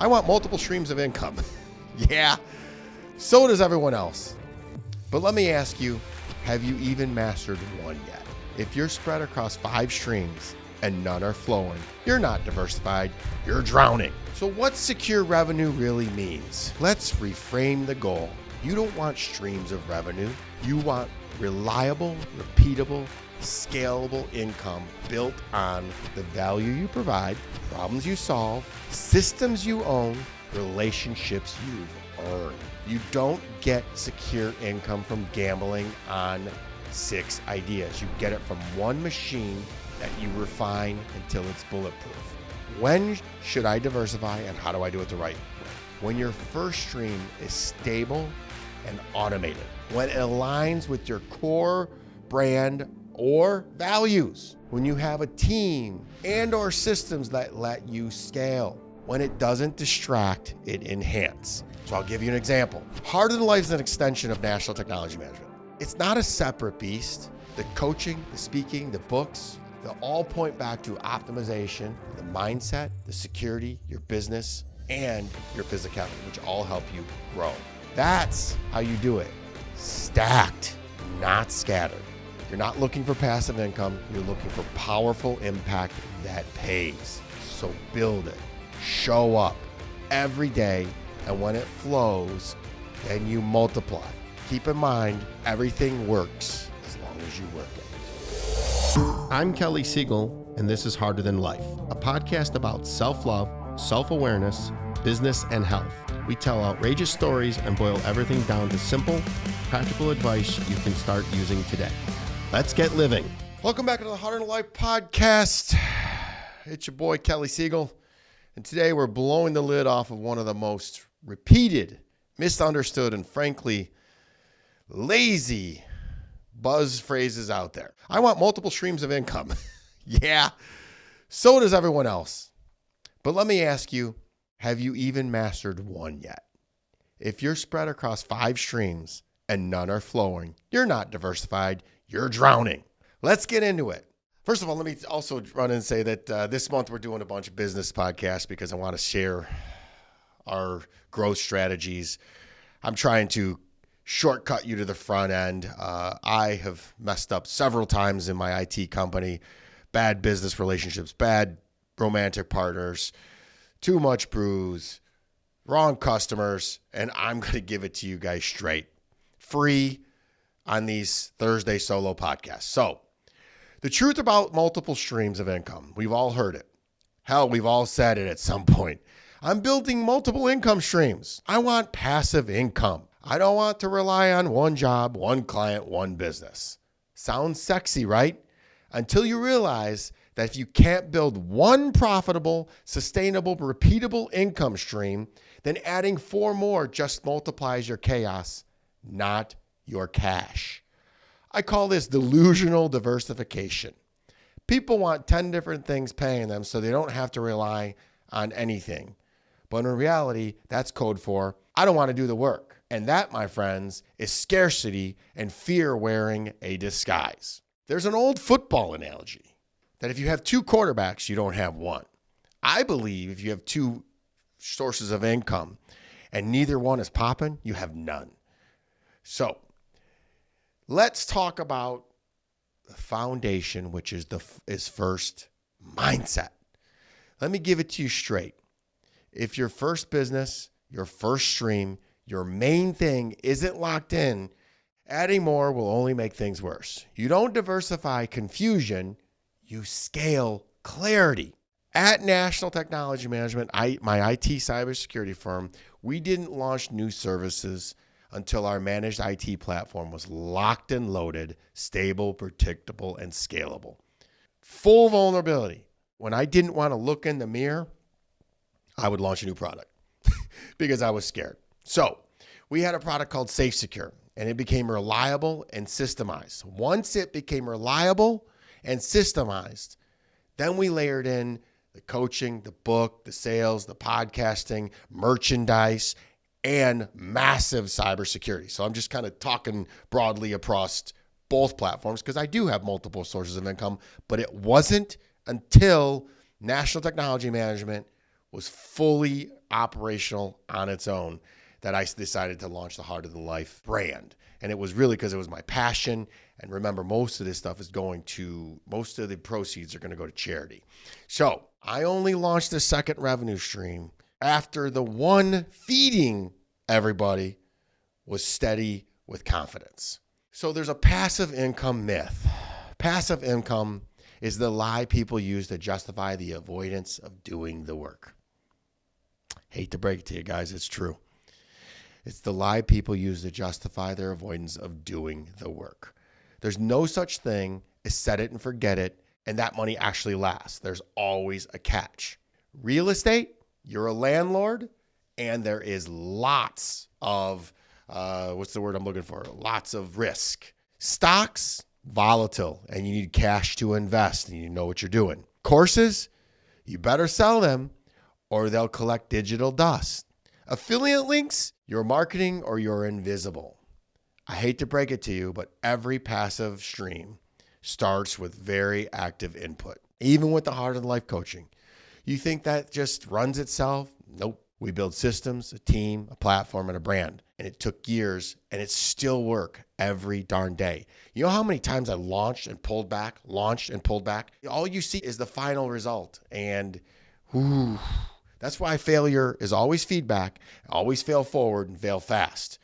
I want multiple streams of income. Yeah, so does everyone else. But let me ask you, have you even mastered one yet? If you're spread across 5 streams and none are flowing, you're not diversified, you're drowning. So what secure revenue really means? Let's reframe the goal. You don't want streams of revenue. You want reliable, repeatable, scalable income built on the value you provide, problems you solve, systems you own, relationships you've earned. You don't get secure income from gambling on 6 ideas. You get it from one machine that you refine until it's bulletproof. When should I diversify and how do I do it the right way? When your first stream is stable and automated. When it aligns with your core brand or values. When you have a team and or systems that let you scale. When it doesn't distract, it enhances. So I'll give you an example. Harder Than Life is an extension of National Technology Management. It's not a separate beast. The coaching, the speaking, the books, they all point back to optimization, the mindset, the security, your business, and your physicality, which all help you grow. That's how you do it. Stacked, not scattered. You're not looking for passive income. You're looking for powerful impact that pays. So build it. Show up every day, and when it flows, then you multiply. Keep in mind, everything works as long as you work it. I'm Kelly Siegel, and this is Harder Than Life, a podcast about self-love, self-awareness, business, and health. We tell outrageous stories and boil everything down to simple, practical advice you can start using today. Let's get living. Welcome back to the Harder Than Life podcast. It's your boy, Kelly Siegel. And today we're blowing the lid off of one of the most repeated, misunderstood, and frankly, lazy buzz phrases out there. I want multiple streams of income. Yeah, so does everyone else. But let me ask you, have you even mastered one yet? If you're spread across 5 streams and none are flowing, you're not diversified, you're drowning. Let's get into it. First of all, let me also run and say that this month we're doing a bunch of business podcasts because I want to share our growth strategies. I'm trying to shortcut you to the front end. I have messed up several times in my IT company, bad business relationships, bad romantic partners, too much booze, wrong customers, and I'm going to give it to you guys straight, free on these Thursday solo podcasts. So the truth about multiple streams of income, we've all heard it. Hell, we've all said it at some point. I'm building multiple income streams. I want passive income. I don't want to rely on one job, one client, one business. Sounds sexy, right? Until you realize that if you can't build one profitable, sustainable, repeatable income stream, then adding 4 more just multiplies your chaos, not your cash. I call this delusional diversification. People want 10 different things paying them so they don't have to rely on anything. But in reality, that's code for, I don't want to do the work. And that, my friends, is scarcity and fear wearing a disguise. There's an old football analogy that if you have 2 quarterbacks, you don't have one. I believe if you have 2 sources of income and neither one is popping, you have none. So let's talk about the foundation, which is first mindset. Let me give it to you straight. If your first business, your first stream, your main thing isn't locked in, adding more will only make things worse. You don't diversify confusion, you scale clarity. At National Technology Management, my IT cybersecurity firm, we didn't launch new services until our managed IT platform was locked and loaded, stable, predictable, and scalable. Full vulnerability. When I didn't want to look in the mirror, I would launch a new product because I was scared. So we had a product called Safe Secure, and it became reliable and systemized. Once it became reliable and systemized, then we layered in the coaching, the book, the sales, the podcasting, merchandise, and massive cybersecurity. So I'm just kind of talking broadly across both platforms because I do have multiple sources of income, but it wasn't until National Technology Management was fully operational on its own that I decided to launch the Harder Than Life brand. And it was really because it was my passion. And remember, most of this stuff is most of the proceeds are going to go to charity. So I only launched the second revenue stream after the one feeding everybody was steady with confidence. So there's a passive income myth. Passive income is the lie people use to justify the avoidance of doing the work. Hate to break it to you guys, it's true. It's the lie people use to justify their avoidance of doing the work. There's no such thing as set it and forget it, and that money actually lasts. There's always a catch. Real estate, you're a landlord, and there is lots of, what's the word I'm looking for? Lots of risk. Stocks, volatile, and you need cash to invest, and you know what you're doing. Courses, you better sell them, or they'll collect digital dust. Affiliate links, you're marketing or you're invisible. I hate to break it to you, but every passive stream starts with very active input. Even with the Harder Than Life coaching. You think that just runs itself? Nope. We build systems, a team, a platform, and a brand. And it took years, and it still work every darn day. You know how many times I launched and pulled back, launched and pulled back? All you see is the final result. And that's why failure is always feedback, always fail forward and fail fast.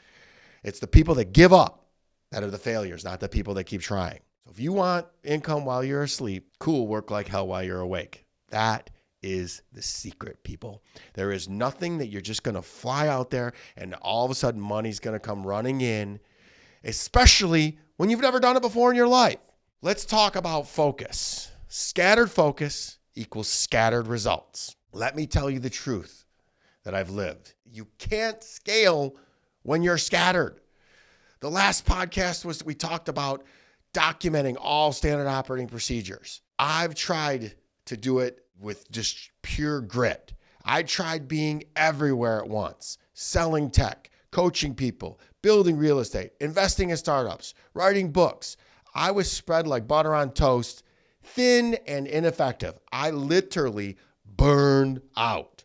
It's the people that give up that are the failures, not the people that keep trying. So if you want income while you're asleep, cool, work like hell while you're awake. That is the secret, people. There is nothing that you're just going to fly out there and all of a sudden money's going to come running in, especially when you've never done it before in your life. Let's talk about focus. Scattered focus equals scattered results. Let me tell you the truth that I've lived. You can't scale when you're scattered. The last podcast we talked about documenting all standard operating procedures. I've tried to do it with just pure grit. I tried being everywhere at once, selling tech, coaching people, building real estate, investing in startups, writing books. I was spread like butter on toast, thin and ineffective. I literally burned out.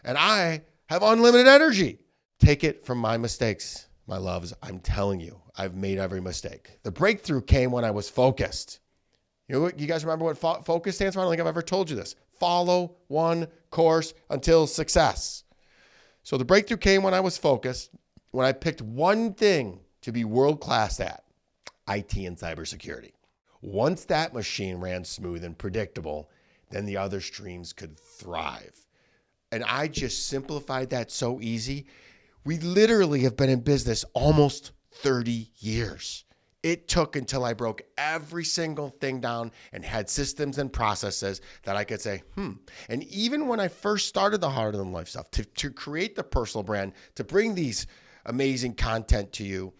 And I have unlimited energy. Take it from my mistakes, my loves. I'm telling you, I've made every mistake. The breakthrough came when I was focused. You guys remember what focus stands for? I don't think I've ever told you this. Follow one course until success. So the breakthrough came when I was focused, when I picked one thing to be world-class at, IT and cybersecurity. Once that machine ran smooth and predictable, then the other streams could thrive. And I just simplified that so easy. We literally have been in business almost 30 years. It took until I broke every single thing down and had systems and processes that I could say, And even when I first started the Harder Than Life stuff, to create the personal brand, to bring these amazing content to you,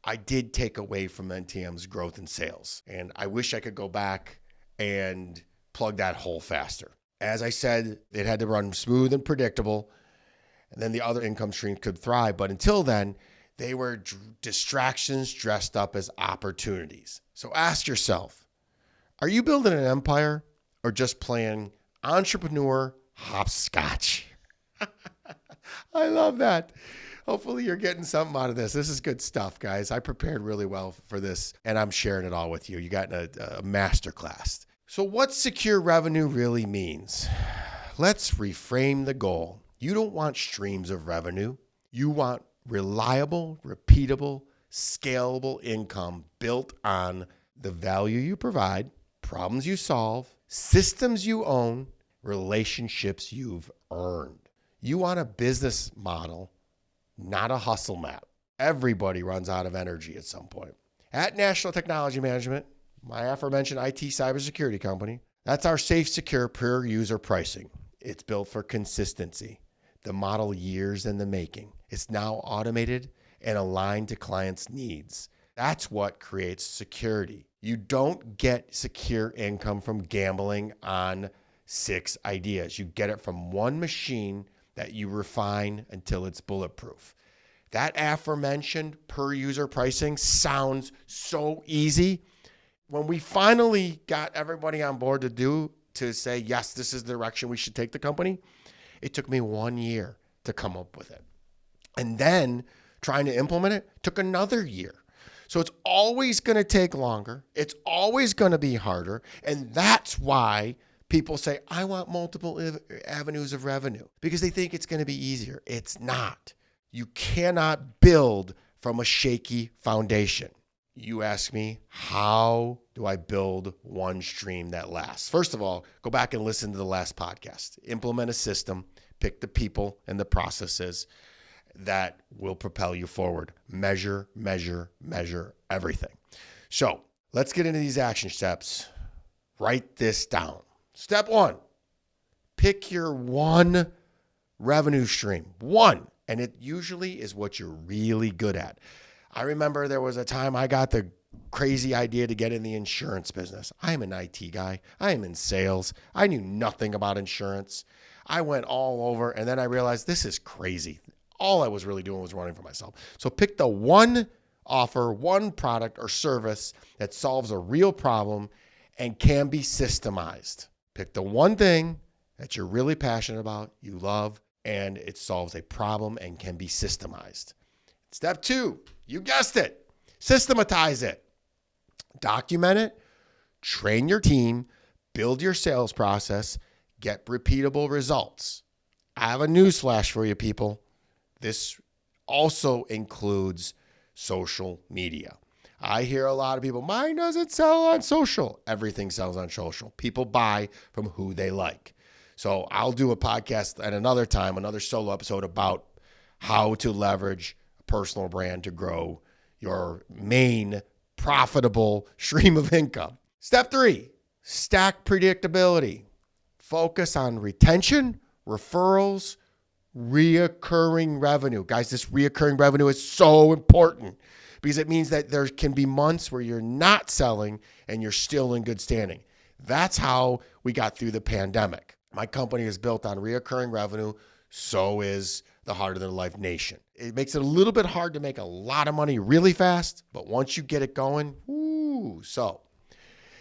I did take away from NTM's growth and sales. And I wish I could go back and plug that hole faster. As I said, it had to run smooth and predictable, and then the other income streams could thrive. But until then, they were distractions dressed up as opportunities. So ask yourself, are you building an empire or just playing entrepreneur hopscotch? I love that. Hopefully you're getting something out of this. This is good stuff, guys. I prepared really well for this, and I'm sharing it all with you. You got a masterclass. So what secure revenue really means? Let's reframe the goal. You don't want streams of revenue. You want reliable, repeatable, scalable income built on the value you provide, problems you solve, systems you own, relationships you've earned. You want a business model, not a hustle map. Everybody runs out of energy at some point. At National Technology Management, my aforementioned IT cybersecurity company, that's our safe, secure, per user pricing. It's built for consistency. The model years in the making. It's now automated and aligned to clients' needs. That's what creates security. You don't get secure income from gambling on 6 ideas. You get it from one machine that you refine until it's bulletproof. That aforementioned per user pricing sounds so easy. When we finally got everybody on board to say, yes, this is the direction we should take the company, It took me 1 year to come up with it. And then trying to implement it took another year. So it's always going to take longer. It's always going to be harder. And that's why people say, I want multiple avenues of revenue, because they think it's going to be easier. It's not. You cannot build from a shaky foundation. You ask me, how do I build one stream that lasts? First of all, go back and listen to the last podcast. Implement a system, pick the people and the processes that will propel you forward. Measure, measure, measure everything. So let's get into these action steps. Write this down. Step 1, pick your one revenue stream. One. And it usually is what you're really good at. I remember there was a time I got the crazy idea to get in the insurance business. I am an IT guy. I am in sales. I knew nothing about insurance. I went all over, and then I realized this is crazy. All I was really doing was running for myself. So pick the one offer, one product or service that solves a real problem and can be systemized. Pick the one thing that you're really passionate about, you love, and it solves a problem and can be systemized. Step 2, you guessed it, systematize it. Document it, train your team, build your sales process, get repeatable results. I have a newsflash for you, people. This also includes social media. I hear a lot of people, mine doesn't sell on social. Everything sells on social. People buy from who they like. So I'll do a podcast at another time, another solo episode about how to leverage a personal brand to grow your main profitable stream of income. Step 3, stack predictability. Focus on retention, referrals, reoccurring revenue. Guys, this reoccurring revenue is so important because it means that there can be months where you're not selling and you're still in good standing. That's how we got through the pandemic. My company is built on reoccurring revenue. So is the Harder Than Life Nation. It makes it a little bit hard to make a lot of money really fast, but once you get it going, so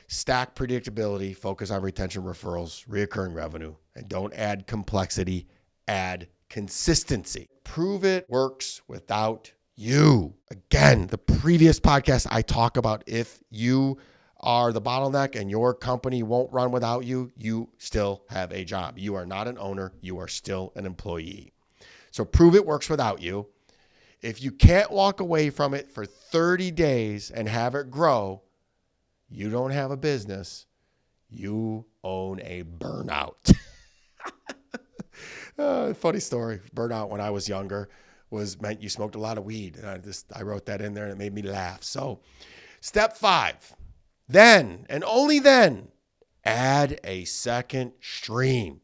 stack predictability, focus on retention, referrals, reoccurring revenue, and don't add complexity, add consistency. Prove it works without you. Again, the previous podcast I talk about, if you are the bottleneck and your company won't run without you, you still have a job. You are not an owner. You are still an employee. So prove it works without you. If you can't walk away from it for 30 days and have it grow, you don't have a business. You own a burnout. Funny story. Burnout when I was younger meant you smoked a lot of weed. And I wrote that in there and it made me laugh. So step 5, then and only then, add a second stream.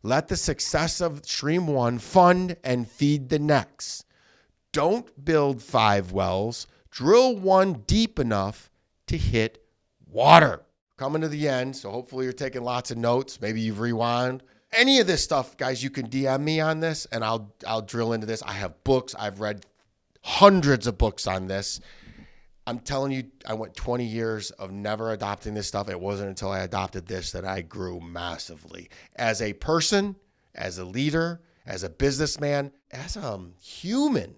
Let the success of stream 1 fund and feed the next. Don't build 5 wells. Drill one deep enough to hit water. Coming to the end, so hopefully you're taking lots of notes. Maybe you've rewound. Any of this stuff, guys, you can DM me on this and I'll drill into this. I have books. I've read hundreds of books on this. I'm telling you, I went 20 years of never adopting this stuff. It wasn't until I adopted this that I grew massively. As a person, as a leader, as a businessman, as a human,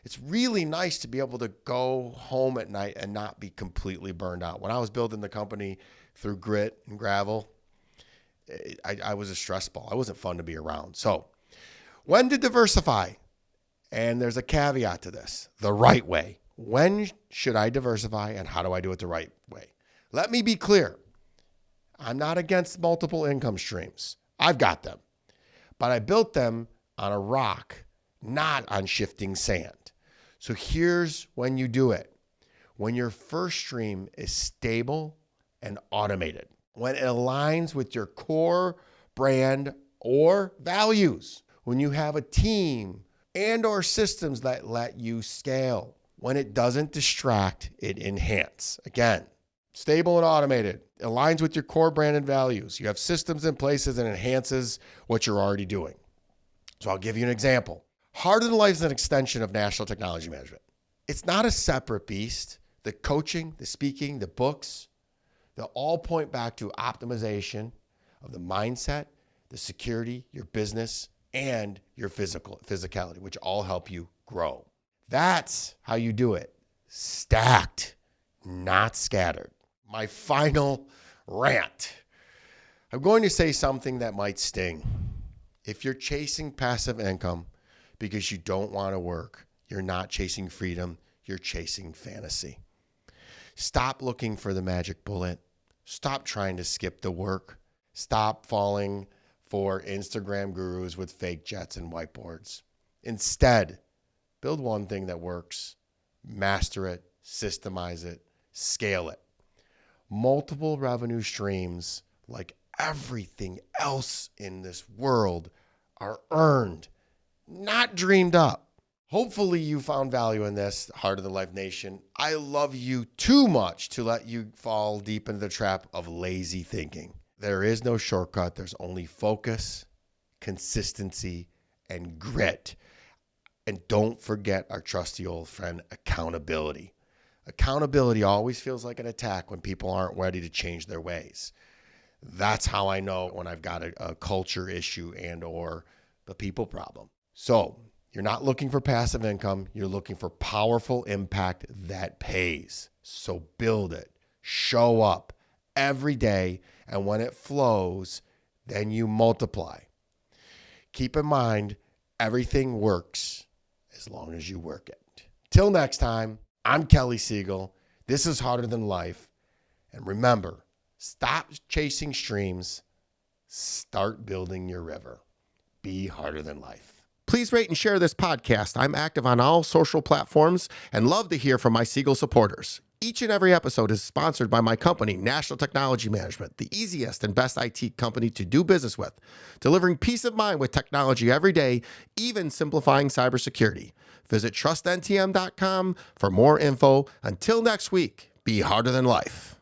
it's really nice to be able to go home at night and not be completely burned out. When I was building the company through grit and gravel, I was a stress ball. I wasn't fun to be around. So when to diversify? And there's a caveat to this, the right way. When should I diversify and how do I do it the right way? Let me be clear. I'm not against multiple income streams. I've got them. But I built them on a rock, not on shifting sand. So here's when you do it. When your first stream is stable and automated. When it aligns with your core brand or values. When you have a team and or systems that let you scale. When it doesn't distract, it enhance. Again, stable and automated, aligns with your core brand and values. You have systems in places and enhances what you're already doing. So I'll give you an example. Harder Than Life is an extension of National Technology Management. It's not a separate beast. The coaching, the speaking, the books, they'll all point back to optimization of the mindset, the security, your business, and your physicality, which all help you grow. That's how you do it. Stacked, not scattered. My final rant. I'm going to say something that might sting. If you're chasing passive income because you don't want to work, you're not chasing freedom, you're chasing fantasy. Stop looking for the magic bullet. Stop trying to skip the work. Stop falling for Instagram gurus with fake jets and whiteboards. Instead, build one thing that works, master it, systemize it, scale it. Multiple revenue streams, like everything else in this world, are earned, not dreamed up. Hopefully you found value in this, Heart of the Life Nation. I love you too much to let you fall deep into the trap of lazy thinking. There is no shortcut. There's only focus, consistency, and grit. And don't forget our trusty old friend, accountability. Accountability always feels like an attack when people aren't ready to change their ways. That's how I know when I've got a culture issue and or the people problem. So you're not looking for passive income. You're looking for powerful impact that pays. So build it. Show up every day. And when it flows, then you multiply. Keep in mind, everything works as long as you work it. Till next time, I'm Kelly Siegel. This is Harder Than Life. And remember, stop chasing streams. Start building your river. Be harder than life. Please rate and share this podcast. I'm active on all social platforms and love to hear from my Siegel supporters. Each and every episode is sponsored by my company, National Technology Management, the easiest and best IT company to do business with, delivering peace of mind with technology every day, even simplifying cybersecurity. Visit trustntm.com for more info. Until next week, be harder than life.